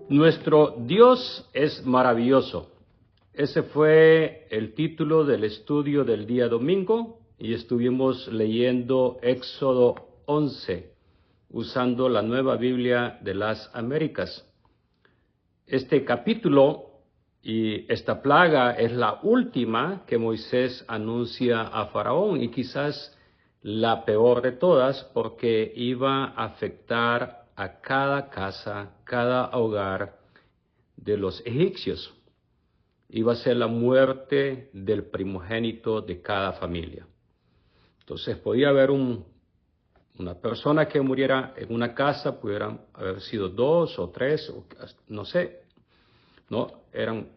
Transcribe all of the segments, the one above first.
Nuestro Dios es maravilloso. Ese fue el título del estudio del día domingo y estuvimos leyendo Éxodo 11, usando la Nueva Biblia de las Américas. Este capítulo y esta plaga es la última que Moisés anuncia a Faraón y quizás la peor de todas porque iba a afectar a cada casa, cada hogar de los egipcios. Iba a ser la muerte del primogénito de cada familia. Entonces podía haber una persona que muriera en una casa, pudieran haber sido 2 o 3, o no sé, ¿no? Eran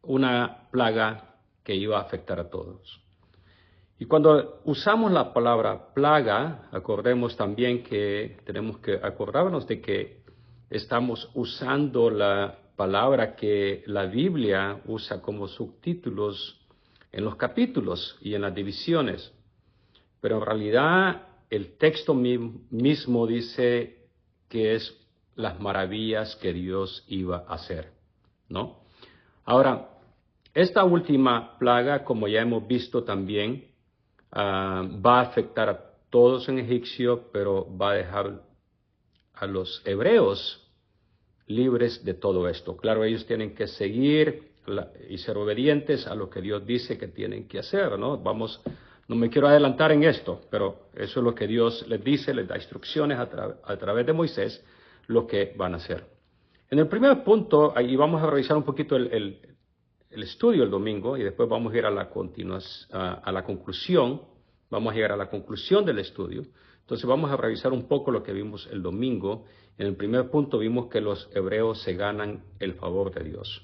una plaga que iba a afectar a todos. Y cuando usamos la palabra plaga, acordemos también que tenemos que acordarnos de que estamos usando la palabra que la Biblia usa como subtítulos en los capítulos y en las divisiones. Pero en realidad el texto mismo dice que es las maravillas que Dios iba a hacer, ¿no? Ahora, esta última plaga, como ya hemos visto también, va a afectar a todos en Egipcio, pero va a dejar a los hebreos libres de todo esto. Claro, ellos tienen que seguir y ser obedientes a lo que Dios dice que tienen que hacer, ¿no? No me quiero adelantar en esto, pero eso es lo que Dios les dice, les da instrucciones a través de Moisés, lo que van a hacer. En el primer punto, ahí vamos a revisar un poquito el estudio el domingo y después vamos a ir a la conclusión, vamos a llegar a la conclusión del estudio. Entonces vamos a revisar un poco lo que vimos el domingo. En el primer punto vimos que los hebreos se ganan el favor de Dios,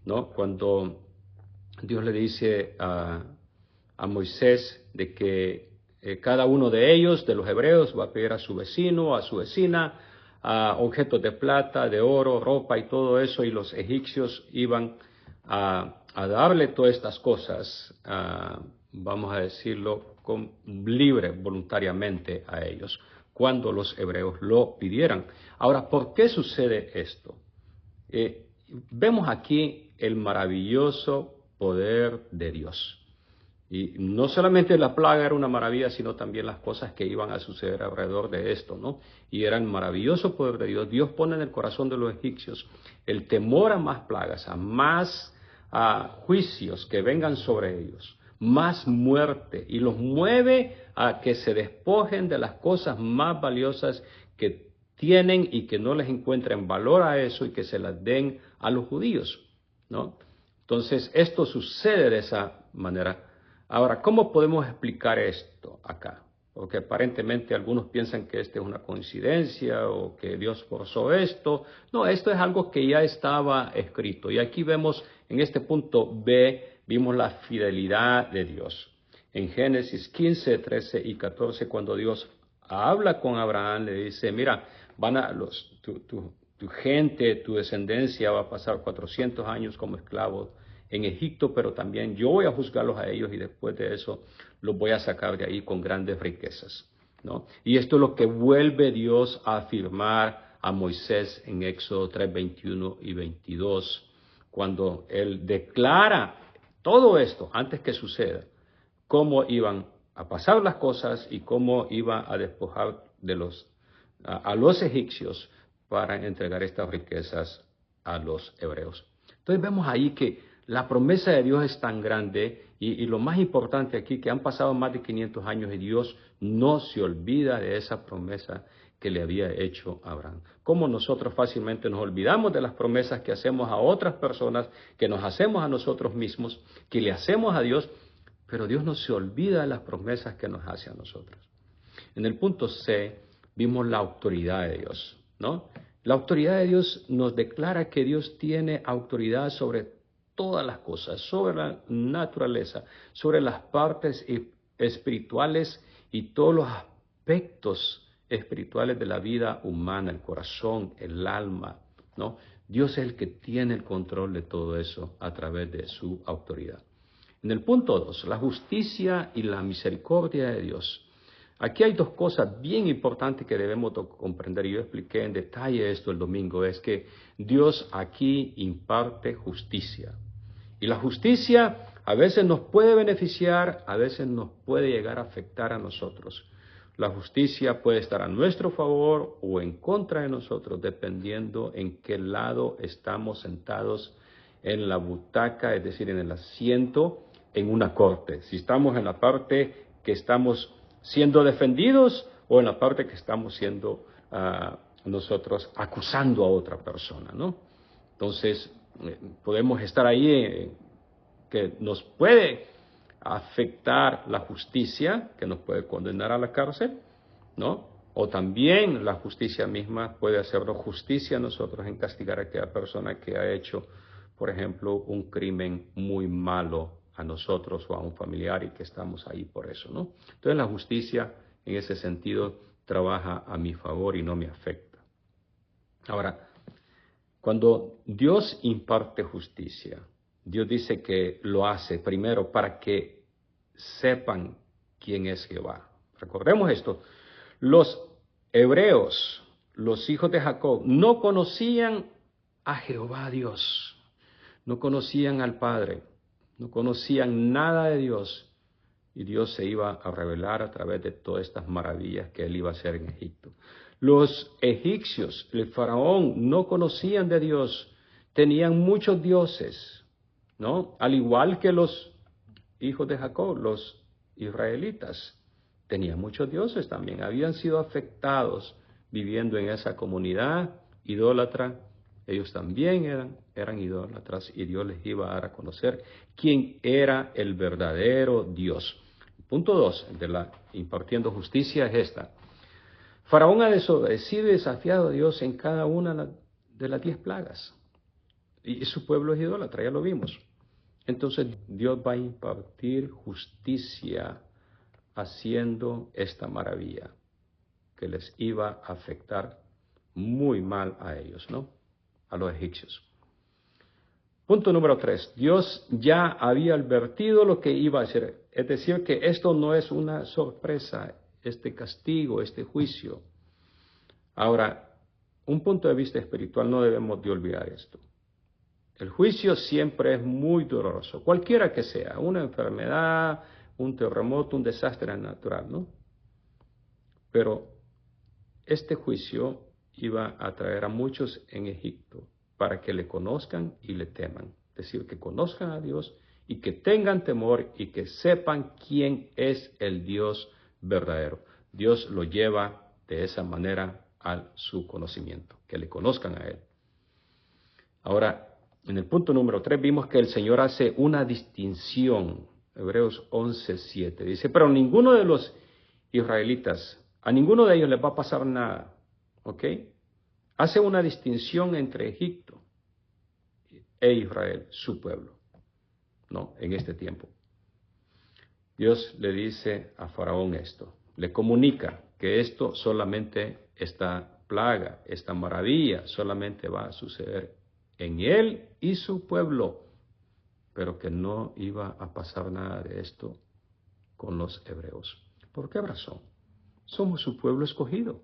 ¿no? Cuando Dios le dice a Moisés de que cada uno de ellos, de los hebreos, va a pedir a su vecino, a su vecina, objetos de plata, de oro, ropa y todo eso, y los egipcios iban a darle todas estas cosas, vamos a decirlo, libre, voluntariamente a ellos, cuando los hebreos lo pidieran. Ahora, ¿por qué sucede esto? Vemos aquí el maravilloso poder de Dios. Y no solamente la plaga era una maravilla, sino también las cosas que iban a suceder alrededor de esto, ¿no? Y era el maravilloso poder de Dios. Dios pone en el corazón de los egipcios el temor a más plagas, a más juicios que vengan sobre ellos, más muerte, y los mueve a que se despojen de las cosas más valiosas que tienen y que no les encuentren valor a eso y que se las den a los judíos, ¿no? Entonces, esto sucede de esa manera. Ahora, ¿cómo podemos explicar esto acá? Porque aparentemente algunos piensan que esta es una coincidencia o que Dios forzó esto. No, esto es algo que ya estaba escrito. Y aquí vemos, en este punto B, vimos la fidelidad de Dios. En Génesis 15, 13 y 14, cuando Dios habla con Abraham, le dice, mira, tu gente, tu descendencia va a pasar 400 años como esclavos en Egipto, pero también yo voy a juzgarlos a ellos y después de eso los voy a sacar de ahí con grandes riquezas, ¿no? Y esto es lo que vuelve Dios a afirmar a Moisés en Éxodo 3, 21 y 22, cuando él declara todo esto antes que suceda, cómo iban a pasar las cosas y cómo iba a despojar a los egipcios para entregar estas riquezas a los hebreos. Entonces vemos ahí que la promesa de Dios es tan grande y lo más importante aquí, que han pasado más de 500 años y Dios no se olvida de esa promesa que le había hecho a Abraham. Como nosotros fácilmente nos olvidamos de las promesas que hacemos a otras personas, que nos hacemos a nosotros mismos, que le hacemos a Dios, pero Dios no se olvida de las promesas que nos hace a nosotros. En el punto C vimos la autoridad de Dios, ¿no? La autoridad de Dios nos declara que Dios tiene autoridad sobre todas las cosas, sobre la naturaleza, sobre las partes espirituales y todos los aspectos espirituales de la vida humana, el corazón, el alma, ¿no? Dios es el que tiene el control de todo eso a través de su autoridad. En el punto 2, la justicia y la misericordia de Dios. Aquí hay dos cosas bien importantes que debemos comprender. Yo expliqué en detalle esto el domingo. Es que Dios aquí imparte justicia. Y la justicia a veces nos puede beneficiar, a veces nos puede llegar a afectar a nosotros. La justicia puede estar a nuestro favor o en contra de nosotros, dependiendo en qué lado estamos sentados en la butaca, es decir, en el asiento, en una corte. Si estamos en la parte que estamos siendo defendidos o en la parte que estamos siendo nosotros acusando a otra persona, ¿no? Entonces, podemos estar ahí que nos puede afectar la justicia, que nos puede condenar a la cárcel, ¿no? O también la justicia misma puede hacernos justicia a nosotros en castigar a aquella persona que ha hecho, por ejemplo, un crimen muy malo a nosotros o a un familiar y que estamos ahí por eso, ¿no? Entonces la justicia en ese sentido trabaja a mi favor y no me afecta. Ahora, cuando Dios imparte justicia, Dios dice que lo hace primero para que sepan quién es Jehová. Recordemos esto, los hebreos, los hijos de Jacob, no conocían a Jehová Dios, no conocían al Padre, no conocían nada de Dios, y Dios se iba a revelar a través de todas estas maravillas que Él iba a hacer en Egipto. Los egipcios, el faraón, no conocían de Dios, tenían muchos dioses, ¿no? Al igual que los hijos de Jacob, los israelitas, tenían muchos dioses también, habían sido afectados viviendo en esa comunidad idólatra. Ellos también eran idólatras y Dios les iba a dar a conocer quién era el verdadero Dios. Punto 2 de la impartiendo justicia es esta. Faraón ha desobedecido y desafiado a Dios en cada una de las 10 plagas. Y su pueblo es idólatra, ya lo vimos. Entonces Dios va a impartir justicia haciendo esta maravilla que les iba a afectar muy mal a ellos, ¿no? A los egipcios. Punto número 3. Dios ya había advertido lo que iba a hacer. Es decir, que esto no es una sorpresa, este castigo, este juicio. Ahora, un punto de vista espiritual no debemos de olvidar esto. El juicio siempre es muy doloroso, cualquiera que sea, una enfermedad, un terremoto, un desastre natural, ¿no? Pero este juicio iba a traer a muchos en Egipto para que le conozcan y le teman. Es decir, que conozcan a Dios y que tengan temor y que sepan quién es el Dios verdadero. Dios lo lleva de esa manera a su conocimiento, que le conozcan a Él. Ahora, en el punto número 3 vimos que el Señor hace una distinción. Hebreos 11:7 dice, pero ninguno de los israelitas, a ninguno de ellos les va a pasar nada, ¿ok? Hace una distinción entre Egipto e Israel, su pueblo, ¿no? En este tiempo. Dios le dice a Faraón esto, le comunica que esto solamente, esta plaga, esta maravilla, solamente va a suceder en él y su pueblo, pero que no iba a pasar nada de esto con los hebreos. ¿Por qué razón? Somos su pueblo escogido.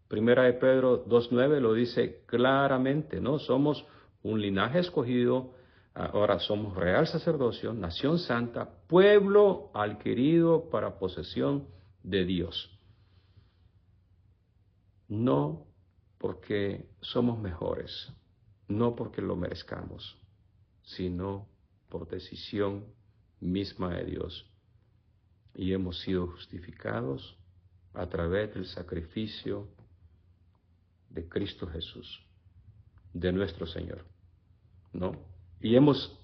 Primera de Pedro 2:9 lo dice claramente, ¿no? Somos un linaje escogido, ahora somos real sacerdocio, nación santa, pueblo adquirido para posesión de Dios. No porque somos mejores, no porque lo merezcamos, sino por decisión misma de Dios. Y hemos sido justificados a través del sacrificio de Cristo Jesús, de nuestro Señor, ¿no? Y hemos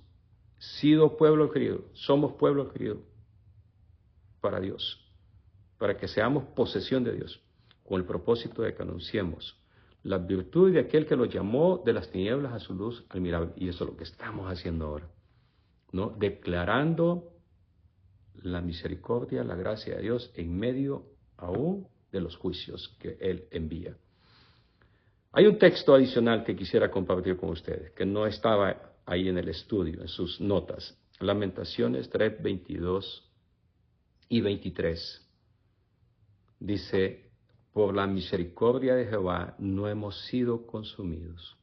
sido pueblo querido, somos pueblo querido para Dios, para que seamos posesión de Dios, con el propósito de que anunciemos la virtud de aquel que los llamó de las tinieblas a su luz admirable. Y eso es lo que estamos haciendo ahora, ¿no? Declarando la misericordia, la gracia de Dios en medio aún de los juicios que Él envía. Hay un texto adicional que quisiera compartir con ustedes, que no estaba ahí en el estudio, en sus notas. Lamentaciones 3:22 y 23. dice, por la misericordia de Jehová no hemos sido consumidos,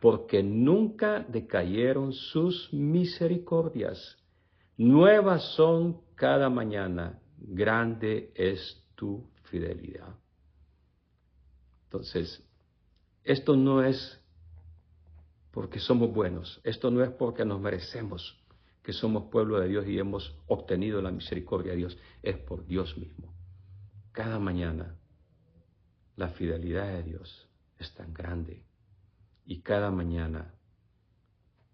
porque nunca decayeron sus misericordias. Nuevas son cada mañana, grande es tu fidelidad. Entonces, esto no es porque somos buenos, esto no es porque nos merecemos que somos pueblo de Dios y hemos obtenido la misericordia de Dios, es por Dios mismo. Cada mañana la fidelidad de Dios es tan grande y cada mañana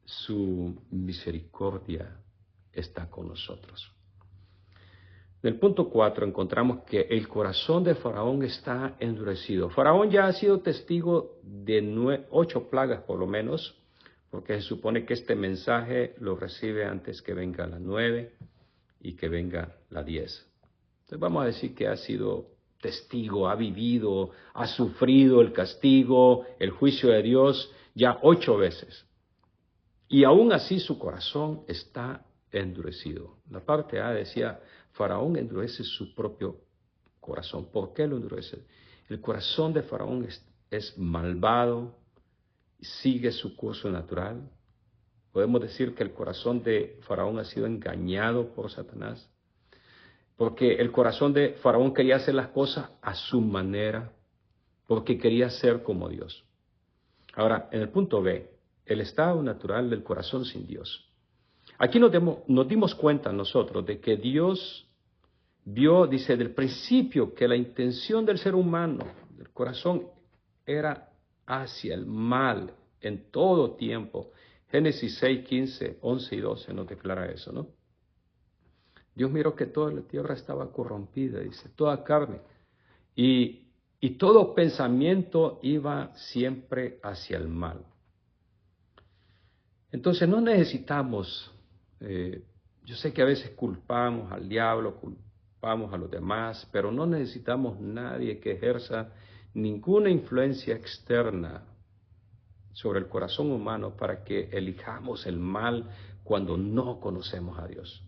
su misericordia está con nosotros. En el punto 4 encontramos que el corazón de Faraón está endurecido. Faraón ya ha sido testigo de 8 plagas por lo menos, porque se supone que este mensaje lo recibe antes que venga la 9 y que venga la 10. Entonces vamos a decir que ha sido testigo, ha vivido, ha sufrido el castigo, el juicio de Dios ya 8 veces. Y aún así su corazón está endurecido. La parte A decía, Faraón endurece su propio corazón. ¿Por qué lo endurece? El corazón de Faraón es malvado, sigue su curso natural. Podemos decir que el corazón de Faraón ha sido engañado por Satanás, porque el corazón de Faraón quería hacer las cosas a su manera, porque quería ser como Dios. Ahora, en el punto B, el estado natural del corazón sin Dios. Aquí nos dimos cuenta nosotros de que Dios vio, dice, del principio que la intención del ser humano, del corazón, era hacia el mal en todo tiempo. Génesis 6, 15, 11 y 12 nos declara eso, ¿no? Dios miró que toda la tierra estaba corrompida, dice, toda carne. Y todo pensamiento iba siempre hacia el mal. Entonces no necesitamos, yo sé que a veces culpamos al diablo, culpamos a los demás, pero no necesitamos nadie que ejerza ninguna influencia externa sobre el corazón humano para que elijamos el mal cuando no conocemos a Dios.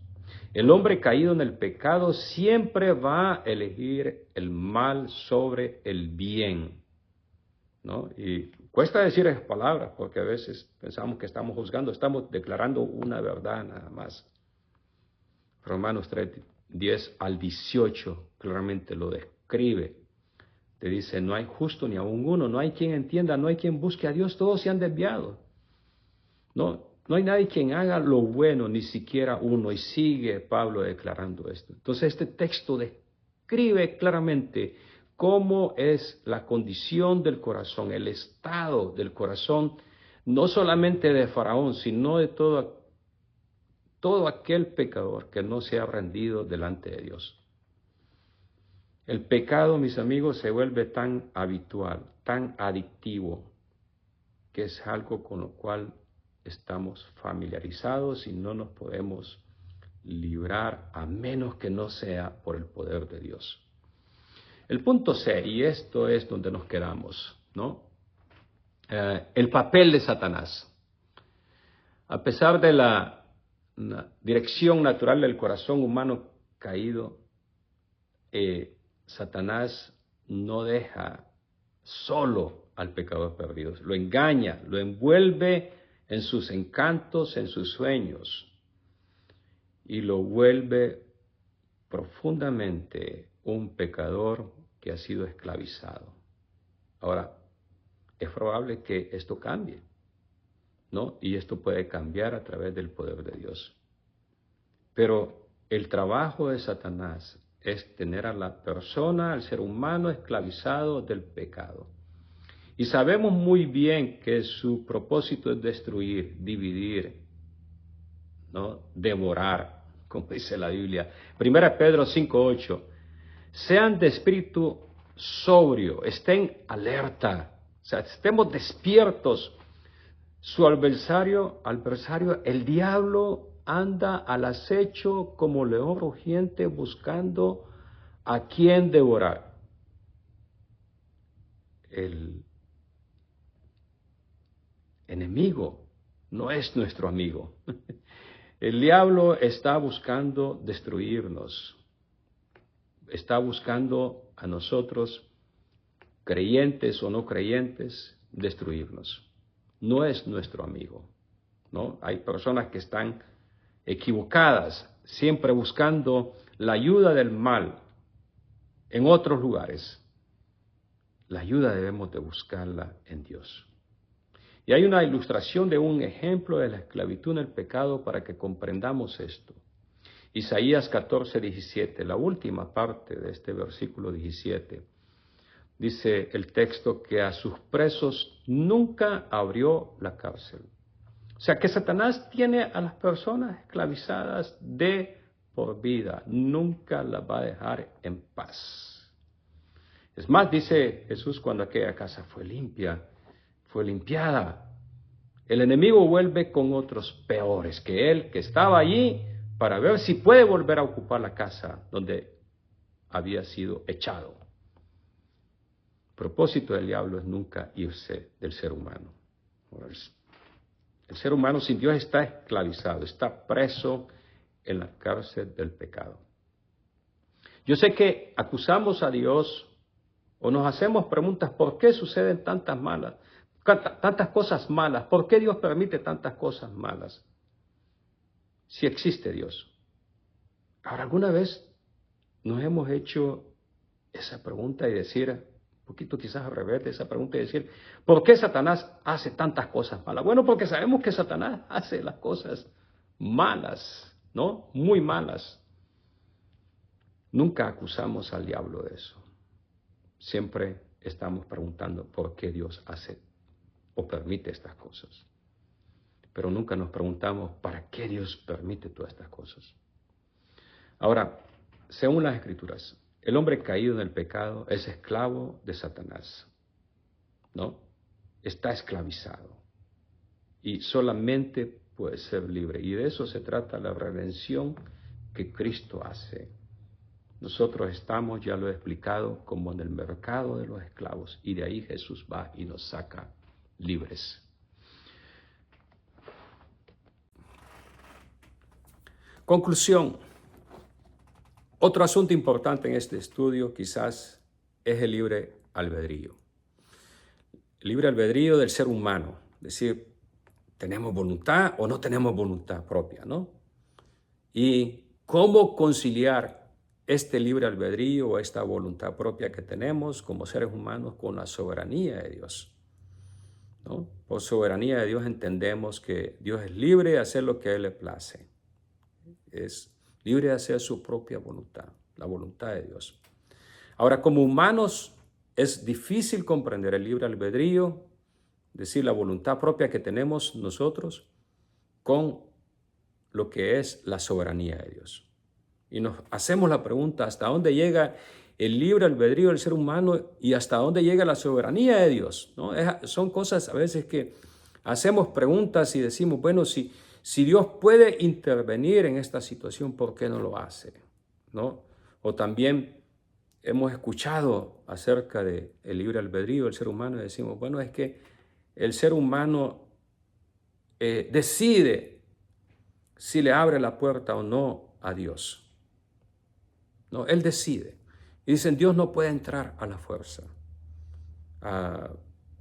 El hombre caído en el pecado siempre va a elegir el mal sobre el bien, ¿no? Y cuesta decir esas palabras porque a veces pensamos que estamos juzgando, estamos declarando una verdad nada más. Romanos 3, 10 al 18 claramente lo describe. Te dice, no hay justo ni aun uno, no hay quien entienda, no hay quien busque a Dios, todos se han desviado. No hay nadie quien haga lo bueno, ni siquiera uno, y sigue Pablo declarando esto. Entonces este texto describe claramente cómo es la condición del corazón, el estado del corazón, no solamente de Faraón, sino de todo aquel pecador que no se ha rendido delante de Dios. El pecado, mis amigos, se vuelve tan habitual, tan adictivo, que es algo con lo cual estamos familiarizados y no nos podemos librar a menos que no sea por el poder de Dios. El punto C, y esto es donde nos quedamos, ¿no? El papel de Satanás. A pesar de la dirección natural del corazón humano caído, Satanás no deja solo al pecador perdido, lo engaña, lo envuelve en sus encantos, en sus sueños, y lo vuelve profundamente un pecador que ha sido esclavizado. Ahora, es probable que esto cambie, ¿no? Y esto puede cambiar a través del poder de Dios. Pero el trabajo de Satanás es tener a la persona, al ser humano, esclavizado del pecado. Y sabemos muy bien que su propósito es destruir, dividir, ¿no? Devorar, como dice la Biblia. 1 Pedro 5:8. Sean de espíritu sobrio, estén alerta, o sea, estemos despiertos. Su adversario, el diablo, anda al acecho como león rugiente buscando a quien devorar. El enemigo no es nuestro amigo. El diablo está buscando destruirnos. está buscando a nosotros, creyentes o no creyentes, destruirnos. No es nuestro amigo, ¿no? Hay personas que están equivocadas, siempre buscando la ayuda del mal en otros lugares. La ayuda debemos de buscarla en Dios. Y hay una ilustración de un ejemplo de la esclavitud en el pecado para que comprendamos esto. Isaías 14:17, la última parte de este versículo 17. Dice el texto que a sus presos nunca abrió la cárcel. O sea que Satanás tiene a las personas esclavizadas de por vida. Nunca las va a dejar en paz. Es más, dice Jesús, cuando aquella casa fue limpiada, el enemigo vuelve con otros peores que él, que estaba allí para ver si puede volver a ocupar la casa donde había sido echado. El propósito del diablo es nunca irse del ser humano. El ser humano sin Dios está esclavizado, está preso en la cárcel del pecado. Yo sé que acusamos a Dios o nos hacemos preguntas, ¿por qué suceden tantas cosas malas? ¿Por qué Dios permite tantas cosas malas? Si existe Dios. Ahora, ¿alguna vez nos hemos hecho esa pregunta y decir, un poquito quizás al revés de esa pregunta y decir, ¿por qué Satanás hace tantas cosas malas? Bueno, porque sabemos que Satanás hace las cosas malas, ¿no? Muy malas. Nunca acusamos al diablo de eso. Siempre estamos preguntando por qué Dios hace o permite estas cosas. Pero nunca nos preguntamos para qué Dios permite todas estas cosas. Ahora, según las Escrituras, el hombre caído en el pecado es esclavo de Satanás, ¿no? Está esclavizado y solamente puede ser libre. Y de eso se trata la redención que Cristo hace. Nosotros estamos, ya lo he explicado, como en el mercado de los esclavos, y de ahí Jesús va y nos saca libres. Conclusión. Otro asunto importante en este estudio quizás es el libre albedrío. El libre albedrío del ser humano, es decir, tenemos voluntad o no tenemos voluntad propia, ¿no? Y cómo conciliar este libre albedrío o esta voluntad propia que tenemos como seres humanos con la soberanía de Dios, ¿no? Por soberanía de Dios entendemos que Dios es libre de hacer lo que a Él le place. Es libre de hacer su propia voluntad, la voluntad de Dios. Ahora, como humanos, es difícil comprender el libre albedrío, es decir, la voluntad propia que tenemos nosotros con lo que es la soberanía de Dios. Y nos hacemos la pregunta, ¿hasta dónde llega el libre albedrío del ser humano y hasta dónde llega la soberanía de Dios? ¿No? Son cosas a veces que hacemos preguntas y decimos, bueno, si Dios puede intervenir en esta situación, ¿por qué no lo hace? ¿No? O también hemos escuchado acerca del libre albedrío del ser humano y decimos, bueno, es que el ser humano decide si le abre la puerta o no a Dios. No, Él decide. Y dicen, Dios no puede entrar a la fuerza.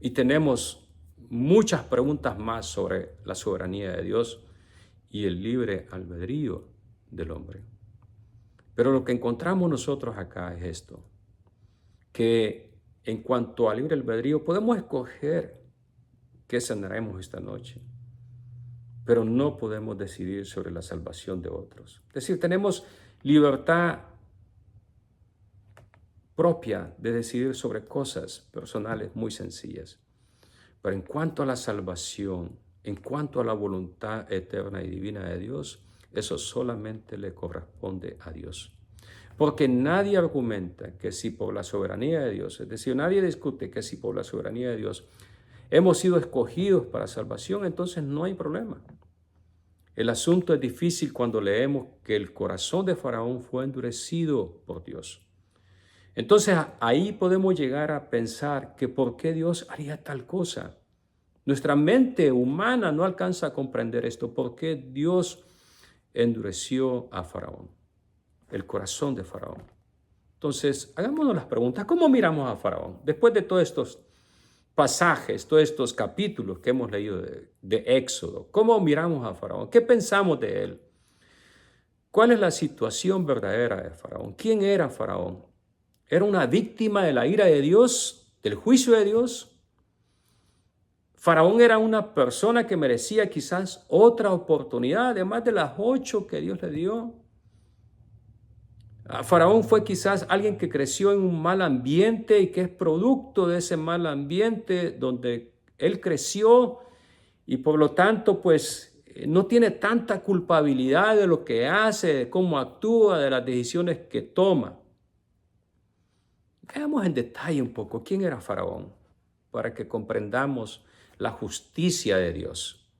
Y tenemos muchas preguntas más sobre la soberanía de Dios y el libre albedrío del hombre. Pero lo que encontramos nosotros acá es esto, que en cuanto al libre albedrío podemos escoger qué cenaremos esta noche, pero no podemos decidir sobre la salvación de otros. Es decir, tenemos libertad propia de decidir sobre cosas personales muy sencillas. Pero en cuanto a la salvación, en cuanto a la voluntad eterna y divina de Dios, eso solamente le corresponde a Dios. Porque nadie argumenta que si por la soberanía de Dios, es decir, nadie discute que si por la soberanía de Dios hemos sido escogidos para salvación, entonces no hay problema. El asunto es difícil cuando leemos que el corazón de Faraón fue endurecido por Dios. Entonces ahí podemos llegar a pensar que ¿por qué Dios haría tal cosa? Nuestra mente humana no alcanza a comprender esto. ¿Por qué Dios endureció a Faraón? El corazón de Faraón. Entonces, hagámonos las preguntas. ¿Cómo miramos a Faraón? Después de todos estos pasajes, todos estos capítulos que hemos leído de Éxodo, ¿cómo miramos a Faraón? ¿Qué pensamos de él? ¿Cuál es la situación verdadera de Faraón? ¿Quién era Faraón? ¿Era una víctima de la ira de Dios, del juicio de Dios? Faraón era una persona que merecía quizás otra oportunidad, además de las 8 que Dios le dio. Faraón fue quizás alguien que creció en un mal ambiente y que es producto de ese mal ambiente donde él creció y por lo tanto pues no tiene tanta culpabilidad de lo que hace, de cómo actúa, de las decisiones que toma. Veamos en detalle un poco quién era Faraón para que comprendamos la justicia de Dios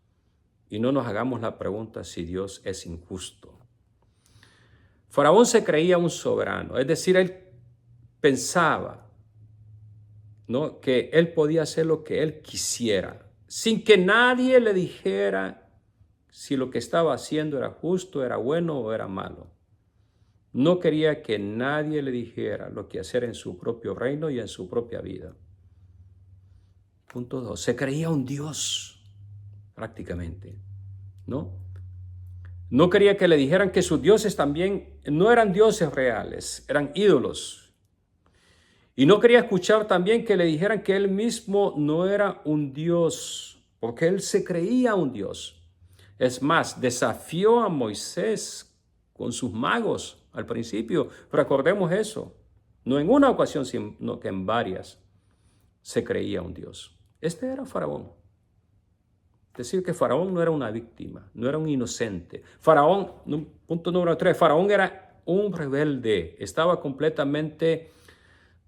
y no nos hagamos la pregunta si Dios es injusto. Faraón se creía un soberano, es decir, él pensaba, ¿no?, que él podía hacer lo que él quisiera, sin que nadie le dijera si lo que estaba haciendo era justo, era bueno o era malo. No quería que nadie le dijera lo que hacer en su propio reino y en su propia vida. Punto 2. Se creía un Dios, prácticamente, ¿no? No quería que le dijeran que sus dioses también no eran dioses reales, eran ídolos. Y no quería escuchar también que le dijeran que él mismo no era un Dios, porque él se creía un Dios. Es más, desafió a Moisés con sus magos al principio. Recordemos eso. No en una ocasión, sino que en varias se creía un Dios. Este era Faraón. Es decir, que Faraón no era una víctima, no era un inocente. Faraón, punto número 3, Faraón era un rebelde, estaba completamente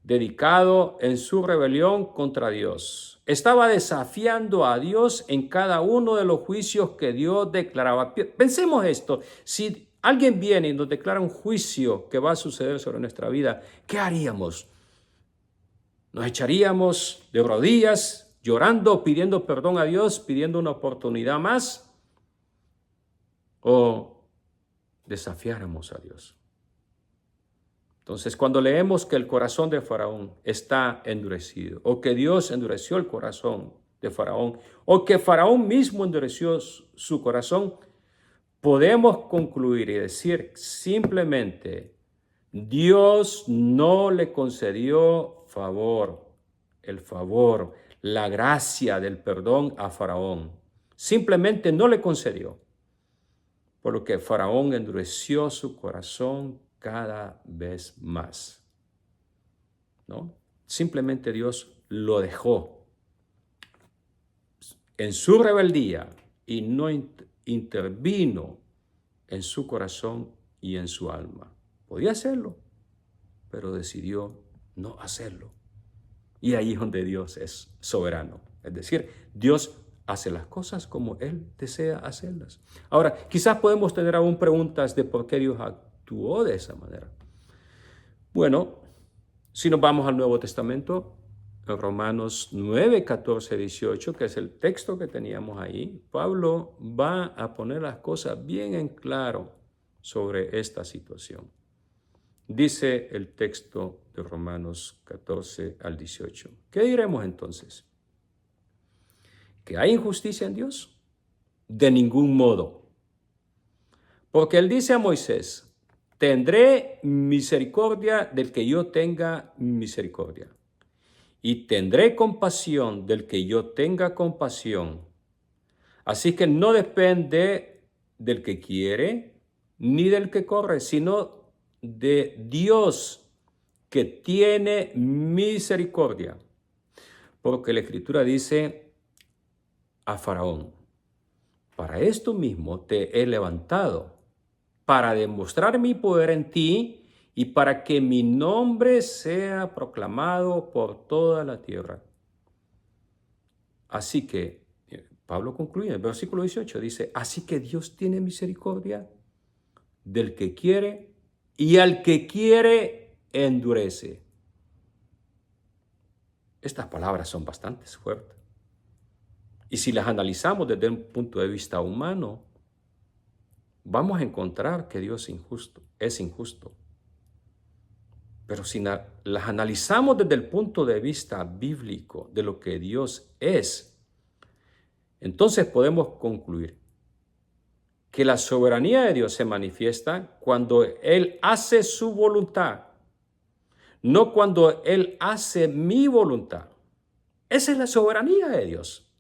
dedicado en su rebelión contra Dios. Estaba desafiando a Dios en cada uno de los juicios que Dios declaraba. Pensemos esto, si alguien viene y nos declara un juicio que va a suceder sobre nuestra vida, ¿qué haríamos? ¿Nos echaríamos de rodillas, llorando, pidiendo perdón a Dios, pidiendo una oportunidad más? ¿O desafiáramos a Dios? Entonces, cuando leemos que el corazón de Faraón está endurecido, o que Dios endureció el corazón de Faraón, o que Faraón mismo endureció su corazón, podemos concluir y decir simplemente, Dios no le concedió el favor, la gracia del perdón a Faraón. Simplemente no le concedió, por lo que Faraón endureció su corazón cada vez más, ¿no? Simplemente Dios lo dejó en su rebeldía y no intervino en su corazón y en su alma. Podía hacerlo, pero decidió no hacerlo. Y ahí es donde Dios es soberano. Es decir, Dios hace las cosas como Él desea hacerlas. Ahora, quizás podemos tener aún preguntas de por qué Dios actuó de esa manera. Bueno, si nos vamos al Nuevo Testamento, en Romanos 9, 14, 18, que es el texto que teníamos ahí, Pablo va a poner las cosas bien en claro sobre esta situación. Dice el texto de Romanos 14 al 18. ¿Qué diremos entonces? ¿Que hay injusticia en Dios? De ningún modo. Porque él dice a Moisés, tendré misericordia del que yo tenga misericordia. Y tendré compasión del que yo tenga compasión. Así que no depende del que quiere ni del que corre, sino de Dios que tiene misericordia. Porque la Escritura dice a Faraón, para esto mismo te he levantado, para demostrar mi poder en ti y para que mi nombre sea proclamado por toda la tierra. Así que, Pablo concluye en el versículo 18, dice, así que Dios tiene misericordia del que quiere y al que quiere endurece. Estas palabras son bastante fuertes. Y si las analizamos desde un punto de vista humano, vamos a encontrar que Dios es injusto. Pero si las analizamos desde el punto de vista bíblico de lo que Dios es, entonces podemos concluir que la soberanía de Dios se manifiesta cuando Él hace su voluntad, no cuando Él hace mi voluntad. Esa es la soberanía de Dios.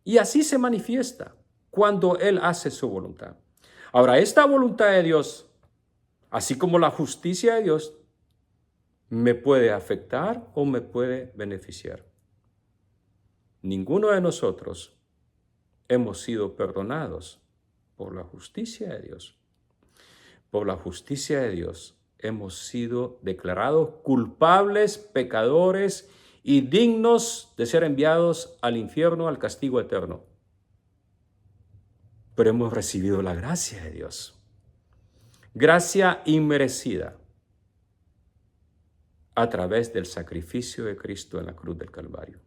Y así se manifiesta cuando Él hace su voluntad. Ahora, esta voluntad de Dios, así como la justicia de Dios, me puede afectar o me puede beneficiar. Ninguno de nosotros hemos sido perdonados por la justicia de Dios. Por la justicia de Dios hemos sido declarados culpables, pecadores y dignos de ser enviados al infierno, al castigo eterno. Pero hemos recibido la gracia de Dios. Gracia inmerecida a través del sacrificio de Cristo en la cruz del Calvario.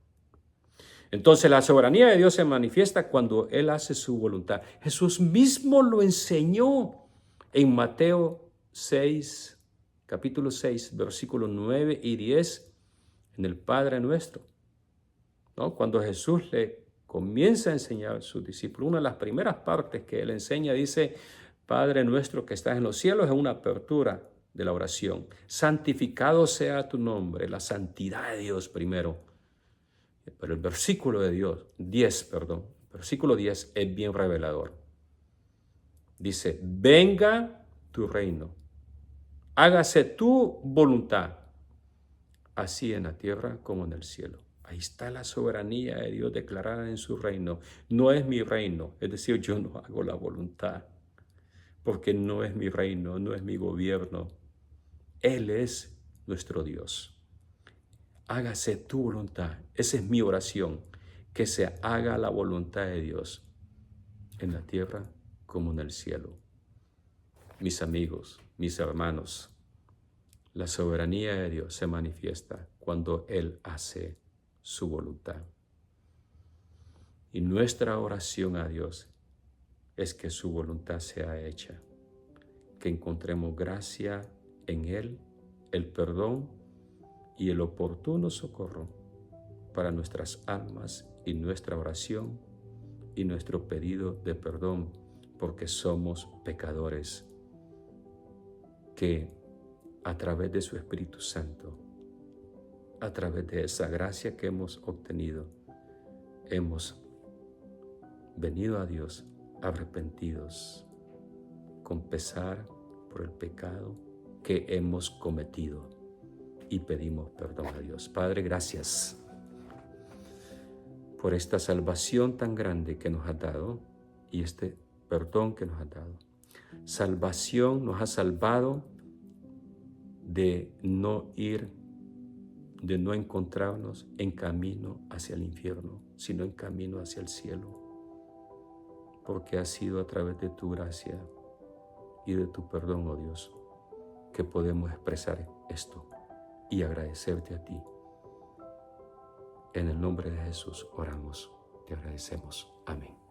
Entonces la soberanía de Dios se manifiesta cuando Él hace su voluntad. Jesús mismo lo enseñó en Mateo 6, capítulo 6, versículos 9 y 10, en el Padre Nuestro, ¿no? Cuando Jesús le comienza a enseñar a sus discípulos, una de las primeras partes que Él enseña dice, Padre Nuestro que estás en los cielos, es una apertura de la oración. Santificado sea tu nombre, la santidad de Dios primero. Pero el versículo 10 es bien revelador. Dice, venga tu reino, hágase tu voluntad, así en la tierra como en el cielo. Ahí está la soberanía de Dios declarada en su reino. No es mi reino, es decir, yo no hago la voluntad, porque no es mi reino, no es mi gobierno. Él es nuestro Dios. Hágase tu voluntad. Esa es mi oración, que se haga la voluntad de Dios en la tierra como en el cielo. Mis amigos, mis hermanos, la soberanía de Dios se manifiesta cuando Él hace su voluntad. Y nuestra oración a Dios es que su voluntad sea hecha, que encontremos gracia en Él, el perdón y el oportuno socorro para nuestras almas y nuestra oración y nuestro pedido de perdón, porque somos pecadores que a través de su Espíritu Santo, a través de esa gracia que hemos obtenido, hemos venido a Dios arrepentidos, con pesar por el pecado que hemos cometido y pedimos perdón a Dios. Padre, gracias por esta salvación tan grande que nos has dado y este perdón que nos has dado. Salvación nos ha salvado de no encontrarnos en camino hacia el infierno, sino en camino hacia el cielo, porque ha sido a través de tu gracia y de tu perdón, oh Dios, que podemos expresar esto y agradecerte a ti. En el nombre de Jesús oramos, te agradecemos. Amén.